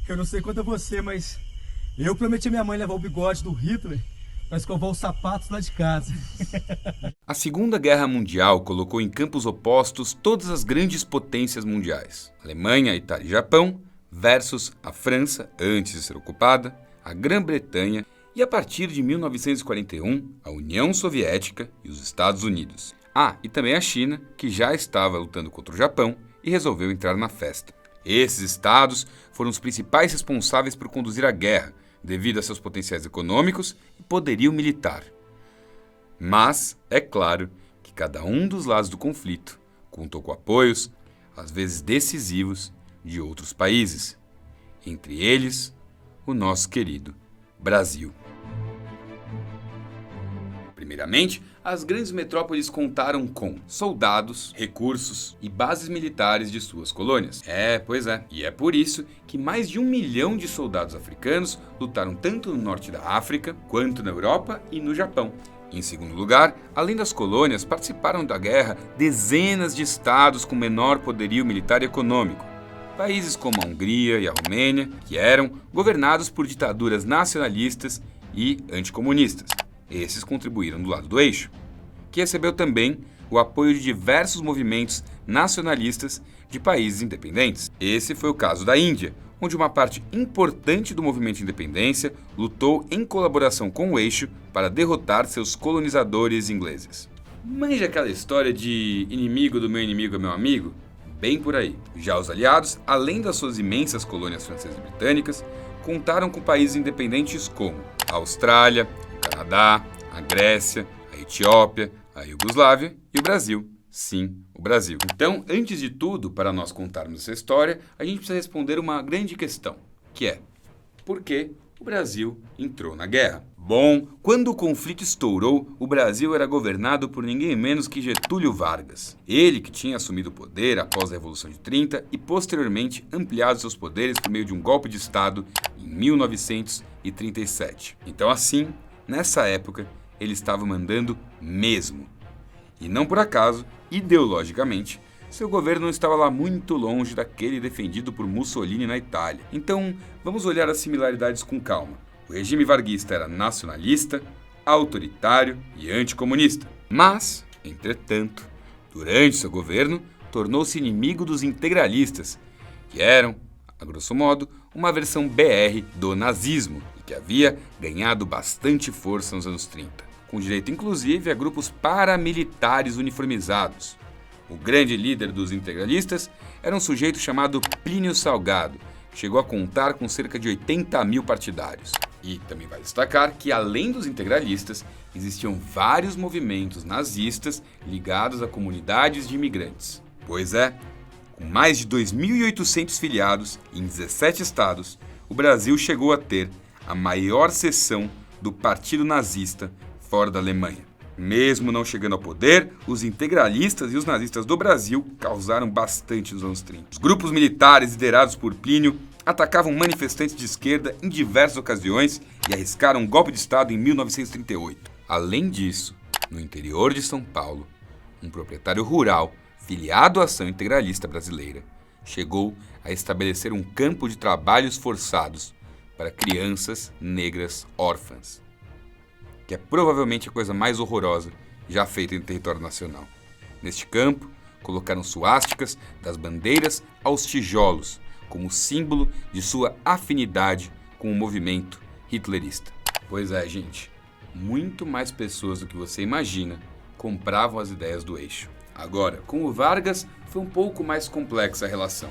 Eu não sei quanto a você, mas eu prometi a minha mãe levar o bigode do Hitler para escovar os sapatos lá de casa. A Segunda Guerra Mundial colocou em campos opostos todas as grandes potências mundiais: Alemanha, Itália e Japão, versus a França, antes de ser ocupada, a Grã-Bretanha e, a partir de 1941, a União Soviética e os Estados Unidos. Ah, e também a China, que já estava lutando contra o Japão e resolveu entrar na festa. Esses estados foram os principais responsáveis por conduzir a guerra, devido a seus potenciais econômicos e poderio militar. Mas é claro que cada um dos lados do conflito contou com apoios, às vezes decisivos, de outros países, entre eles o nosso querido Brasil. Primeiramente, as grandes metrópoles contaram com soldados, recursos e bases militares de suas colônias. Pois é. E é por isso que mais de 1 milhão de soldados africanos lutaram tanto no norte da África, quanto na Europa e no Japão. Em segundo lugar, além das colônias, participaram da guerra dezenas de estados com menor poderio militar e econômico. Países como a Hungria e a Romênia, que eram governados por ditaduras nacionalistas e anticomunistas. Esses contribuíram do lado do eixo, que recebeu também o apoio de diversos movimentos nacionalistas de países independentes. Esse foi o caso da Índia, onde uma parte importante do movimento de independência lutou em colaboração com o eixo para derrotar seus colonizadores ingleses. Manja aquela história de inimigo do meu inimigo é meu amigo? Bem por aí. Já os aliados, além das suas imensas colônias francesas e britânicas, contaram com países independentes como a Austrália, o Canadá, a Grécia, a Etiópia, a Iugoslávia e o Brasil. Sim, o Brasil. Então, antes de tudo, para nós contarmos essa história, a gente precisa responder uma grande questão, que é: por que o Brasil entrou na guerra? Bom, quando o conflito estourou, o Brasil era governado por ninguém menos que Getúlio Vargas. Ele que tinha assumido o poder após a Revolução de 30 e posteriormente ampliado seus poderes por meio de um golpe de Estado em 1937. Então assim, nessa época, ele estava mandando mesmo. E não por acaso, ideologicamente, seu governo não estava lá muito longe daquele defendido por Mussolini na Itália. Então, vamos olhar as similaridades com calma. O regime varguista era nacionalista, autoritário e anticomunista. Mas, entretanto, durante seu governo, tornou-se inimigo dos integralistas, que eram, a grosso modo, uma versão BR do nazismo e que havia ganhado bastante força nos anos 30, com direito inclusive a grupos paramilitares uniformizados. O grande líder dos integralistas era um sujeito chamado Plínio Salgado, que chegou a contar com cerca de 80 mil partidários. E também vale destacar que, além dos integralistas, existiam vários movimentos nazistas ligados a comunidades de imigrantes. Pois é, com mais de 2.800 filiados em 17 estados, o Brasil chegou a ter a maior seção do Partido Nazista fora da Alemanha. Mesmo não chegando ao poder, os integralistas e os nazistas do Brasil causaram bastante nos anos 30. Os grupos militares liderados por Plínio atacavam manifestantes de esquerda em diversas ocasiões e arriscaram um golpe de Estado em 1938. Além disso, no interior de São Paulo, um proprietário rural, filiado à Ação Integralista Brasileira, chegou a estabelecer um campo de trabalhos forçados para crianças negras órfãs, que é provavelmente a coisa mais horrorosa já feita em território nacional. Neste campo, colocaram suásticas das bandeiras aos tijolos, como símbolo de sua afinidade com o movimento hitlerista. Pois é, gente, muito mais pessoas do que você imagina compravam as ideias do eixo. Agora, com o Vargas, foi um pouco mais complexa a relação.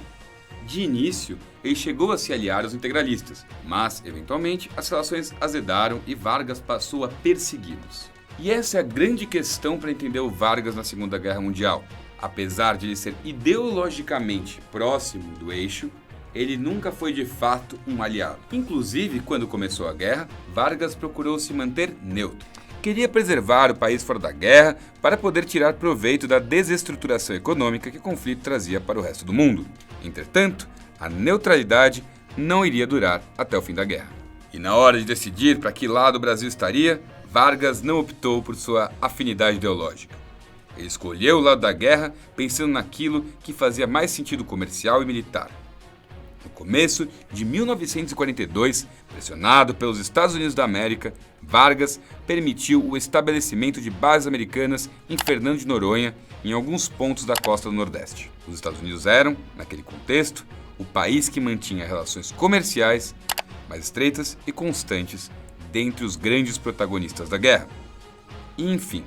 De início, ele chegou a se aliar aos integralistas, mas, eventualmente, as relações azedaram e Vargas passou a persegui-los. E essa é a grande questão para entender o Vargas na Segunda Guerra Mundial. Apesar de ele ser ideologicamente próximo do eixo, ele nunca foi de fato um aliado. Inclusive, quando começou a guerra, Vargas procurou se manter neutro. Queria preservar o país fora da guerra para poder tirar proveito da desestruturação econômica que o conflito trazia para o resto do mundo. Entretanto, a neutralidade não iria durar até o fim da guerra. E na hora de decidir para que lado o Brasil estaria, Vargas não optou por sua afinidade ideológica. Ele escolheu o lado da guerra pensando naquilo que fazia mais sentido comercial e militar: No começo de 1942, pressionado pelos Estados Unidos da América, Vargas permitiu o estabelecimento de bases americanas em Fernando de Noronha e em alguns pontos da costa do Nordeste. Os Estados Unidos eram, naquele contexto, o país que mantinha relações comerciais mais estreitas e constantes dentre os grandes protagonistas da guerra. E, enfim,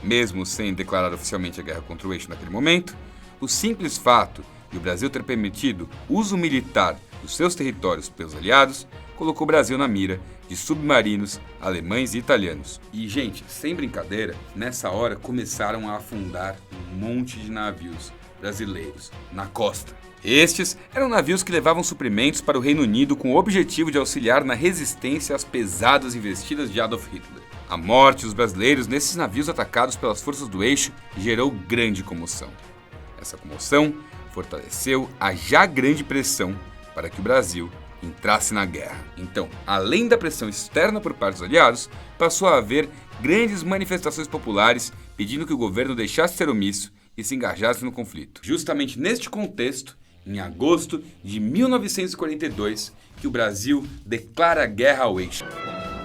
mesmo sem declarar oficialmente a guerra contra o eixo naquele momento, o simples fato de o Brasil ter permitido uso militar dos seus territórios pelos aliados colocou o Brasil na mira de submarinos alemães e italianos. E, gente, sem brincadeira, nessa hora começaram a afundar um monte de navios brasileiros na costa. Estes eram navios que levavam suprimentos para o Reino Unido com o objetivo de auxiliar na resistência às pesadas investidas de Adolf Hitler. A morte dos brasileiros nesses navios atacados pelas forças do eixo gerou grande comoção. Essa comoção fortaleceu a já grande pressão para que o Brasil entrasse na guerra. Então, além da pressão externa por parte dos aliados, passou a haver grandes manifestações populares pedindo que o governo deixasse de ser omisso e se engajasse no conflito. Justamente neste contexto, em agosto de 1942, que o Brasil declara guerra ao eixo.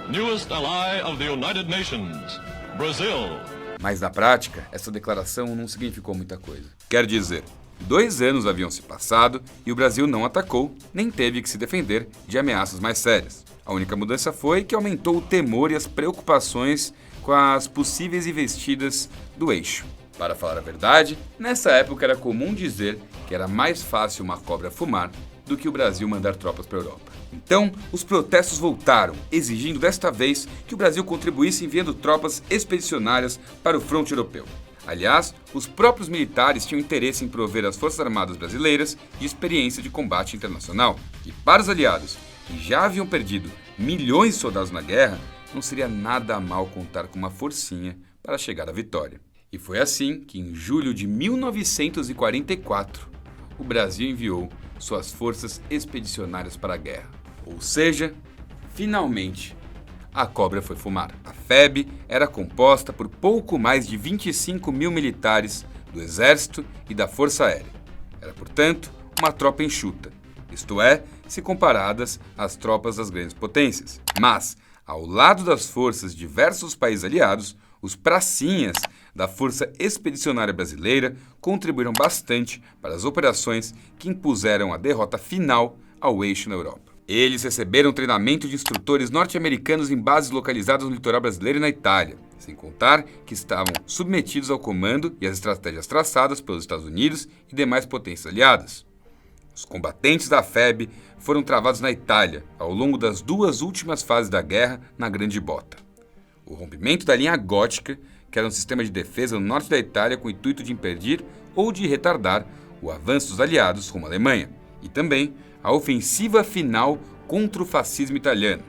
Newest ally of the United Nations, Brazil. Mas na prática, essa declaração não significou muita coisa. Quer dizer, 2 anos haviam se passado e o Brasil não atacou, nem teve que se defender de ameaças mais sérias. A única mudança foi que aumentou o temor e as preocupações com as possíveis investidas do eixo. Para falar a verdade, nessa época era comum dizer que era mais fácil uma cobra fumar do que o Brasil mandar tropas para a Europa. Então, os protestos voltaram, exigindo desta vez que o Brasil contribuísse enviando tropas expedicionárias para o fronte europeu. Aliás, os próprios militares tinham interesse em prover às Forças Armadas brasileiras de experiência de combate internacional. E para os aliados, que já haviam perdido milhões de soldados na guerra, não seria nada mal contar com uma forcinha para chegar à vitória. E foi assim que, em julho de 1944, o Brasil enviou suas forças expedicionárias para a guerra. Ou seja, finalmente, a cobra foi fumar. A FEB era composta por pouco mais de 25 mil militares do Exército e da Força Aérea. Era, portanto, uma tropa enxuta, isto é, se comparadas às tropas das grandes potências. Mas, ao lado das forças de diversos países aliados, os pracinhas da Força Expedicionária Brasileira contribuíram bastante para as operações que impuseram a derrota final ao eixo na Europa. Eles receberam treinamento de instrutores norte-americanos em bases localizadas no litoral brasileiro e na Itália, sem contar que estavam submetidos ao comando e às estratégias traçadas pelos Estados Unidos e demais potências aliadas. Os combatentes da FEB foram travados na Itália ao longo das 2 últimas fases da guerra na Grande Bota. O rompimento da linha gótica, que era um sistema de defesa no norte da Itália com o intuito de impedir ou de retardar o avanço dos aliados rumo à Alemanha, e também a ofensiva final contra o fascismo italiano.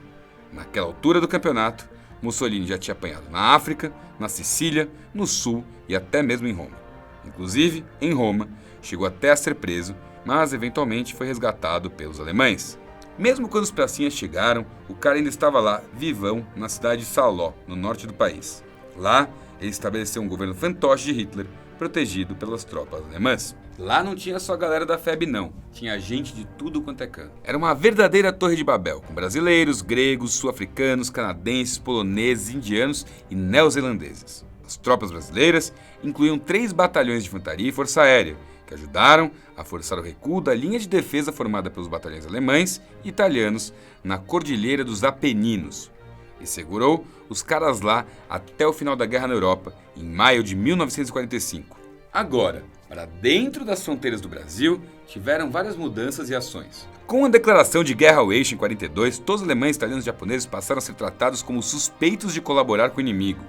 Naquela altura do campeonato, Mussolini já tinha apanhado na África, na Sicília, no Sul e até mesmo em Roma. Inclusive, em Roma, chegou até a ser preso, mas eventualmente foi resgatado pelos alemães. Mesmo quando os pracinhas chegaram, o cara ainda estava lá, vivão, na cidade de Saló, no norte do país. Lá, ele estabeleceu um governo fantoche de Hitler, protegido pelas tropas alemãs. Lá não tinha só a galera da FEB não, tinha gente de tudo quanto é canto. Era uma verdadeira Torre de Babel, com brasileiros, gregos, sul-africanos, canadenses, poloneses, indianos e neozelandeses. As tropas brasileiras incluíam 3 batalhões de infantaria e força aérea, que ajudaram a forçar o recuo da linha de defesa formada pelos batalhões alemães e italianos na Cordilheira dos Apeninos, e segurou os caras lá até o final da guerra na Europa, em maio de 1945. Agora, para dentro das fronteiras do Brasil, tiveram várias mudanças e ações. Com a declaração de guerra ao eixo em 42, todos os alemães, italianos e japoneses passaram a ser tratados como suspeitos de colaborar com o inimigo.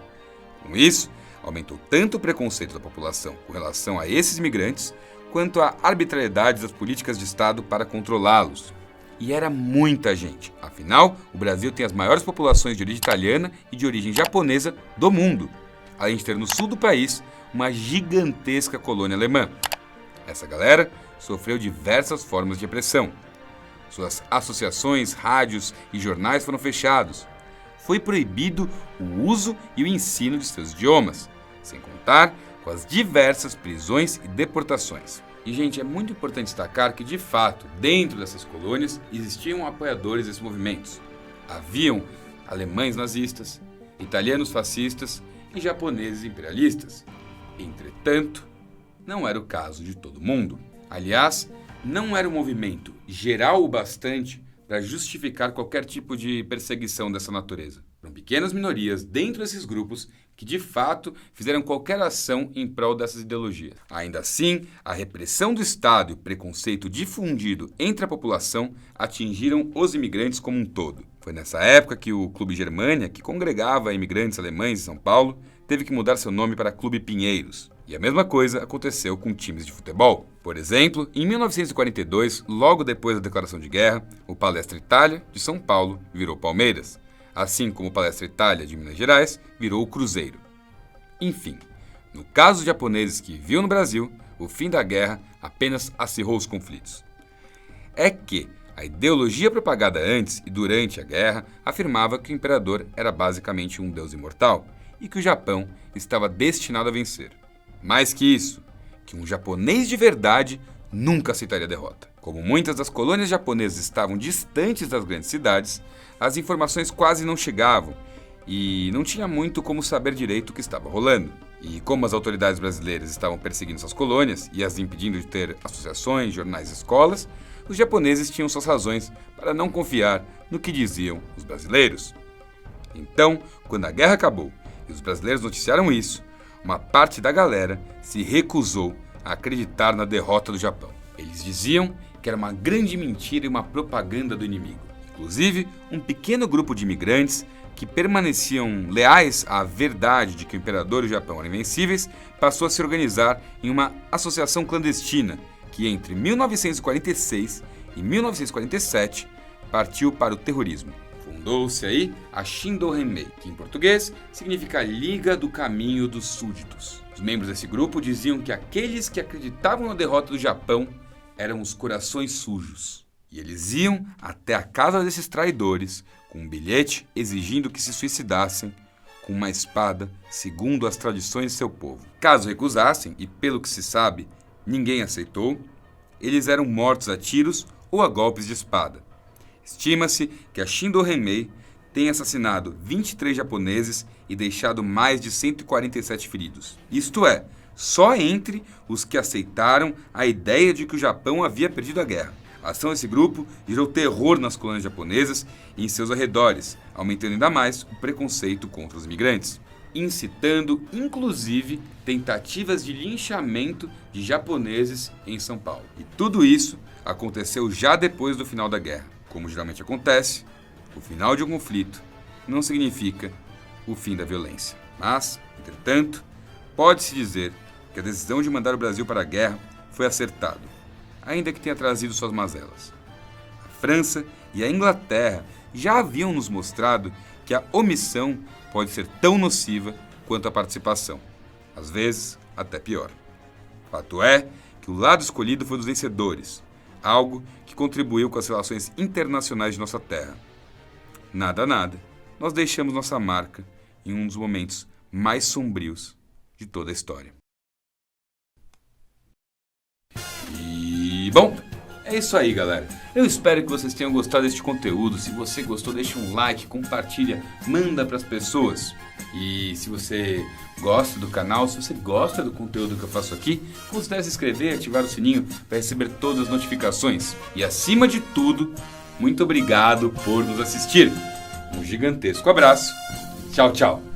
Com isso, aumentou tanto o preconceito da população com relação a esses imigrantes, quanto a arbitrariedade das políticas de Estado para controlá-los. E era muita gente. Afinal, o Brasil tem as maiores populações de origem italiana e de origem japonesa do mundo, além de ter no sul do país uma gigantesca colônia alemã. Essa galera sofreu diversas formas de repressão. Suas associações, rádios e jornais foram fechados. Foi proibido o uso e o ensino de seus idiomas, sem contar com as diversas prisões e deportações. E, gente, é muito importante destacar que, de fato, dentro dessas colônias existiam apoiadores desses movimentos. Haviam alemães nazistas, italianos fascistas e japoneses imperialistas. Entretanto, não era o caso de todo mundo. Aliás, não era um movimento geral o bastante para justificar qualquer tipo de perseguição dessa natureza. Foram pequenas minorias dentro desses grupos que, de fato, fizeram qualquer ação em prol dessas ideologias. Ainda assim, a repressão do Estado e o preconceito difundido entre a população atingiram os imigrantes como um todo. Foi nessa época que o Clube Germânia, que congregava imigrantes alemães em São Paulo, teve que mudar seu nome para Clube Pinheiros. E a mesma coisa aconteceu com times de futebol. Por exemplo, em 1942, logo depois da declaração de guerra, o Palestra Itália, de São Paulo, virou Palmeiras. Assim como o Palestra Itália, de Minas Gerais, virou o Cruzeiro. Enfim, no caso dos japoneses que viviam no Brasil, o fim da guerra apenas acirrou os conflitos. É que a ideologia propagada antes e durante a guerra afirmava que o imperador era basicamente um deus imortal e que o Japão estava destinado a vencer. Mais que isso, que um japonês de verdade nunca aceitaria a derrota. Como muitas das colônias japonesas estavam distantes das grandes cidades, as informações quase não chegavam e não tinha muito como saber direito o que estava rolando. E como as autoridades brasileiras estavam perseguindo suas colônias e as impedindo de ter associações, jornais e escolas, os japoneses tinham suas razões para não confiar no que diziam os brasileiros. Então, quando a guerra acabou e os brasileiros noticiaram isso, uma parte da galera se recusou a acreditar na derrota do Japão. Eles diziam que era uma grande mentira e uma propaganda do inimigo. Inclusive, um pequeno grupo de imigrantes que permaneciam leais à verdade de que o imperador e o Japão eram invencíveis passou a se organizar em uma associação clandestina que entre 1946 e 1947 partiu para o terrorismo. Fundou-se aí a Shindo Henmei, que em português significa Liga do Caminho dos Súditos. Os membros desse grupo diziam que aqueles que acreditavam na derrota do Japão eram os corações sujos. E eles iam até a casa desses traidores com um bilhete exigindo que se suicidassem com uma espada, segundo as tradições de seu povo. Caso recusassem, e pelo que se sabe, ninguém aceitou, eles eram mortos a tiros ou a golpes de espada. Estima-se que a Shindo Henmei tenha assassinado 23 japoneses e deixado mais de 147 feridos. Isto é, só entre os que aceitaram a ideia de que o Japão havia perdido a guerra. A ação desse grupo gerou terror nas colônias japonesas e em seus arredores, aumentando ainda mais o preconceito contra os imigrantes, incitando, inclusive, tentativas de linchamento de japoneses em São Paulo. E tudo isso aconteceu já depois do final da guerra. Como geralmente acontece, o final de um conflito não significa o fim da violência. Mas, entretanto, pode-se dizer que a decisão de mandar o Brasil para a guerra foi acertada, ainda que tenha trazido suas mazelas. A França e a Inglaterra já haviam nos mostrado que a omissão pode ser tão nociva quanto a participação, às vezes até pior. Fato é que o lado escolhido foi dos vencedores, algo que contribuiu com as relações internacionais de nossa terra. Nada a nada, nós deixamos nossa marca em um dos momentos mais sombrios de toda a história. E, bom, é isso aí, galera. Eu espero que vocês tenham gostado deste conteúdo. Se você gostou, deixa um like, compartilha, manda para as pessoas. E se você gosta do canal, se você gosta do conteúdo que eu faço aqui, considere se inscrever e ativar o sininho para receber todas as notificações. E acima de tudo, muito obrigado por nos assistir. Um gigantesco abraço. Tchau, tchau.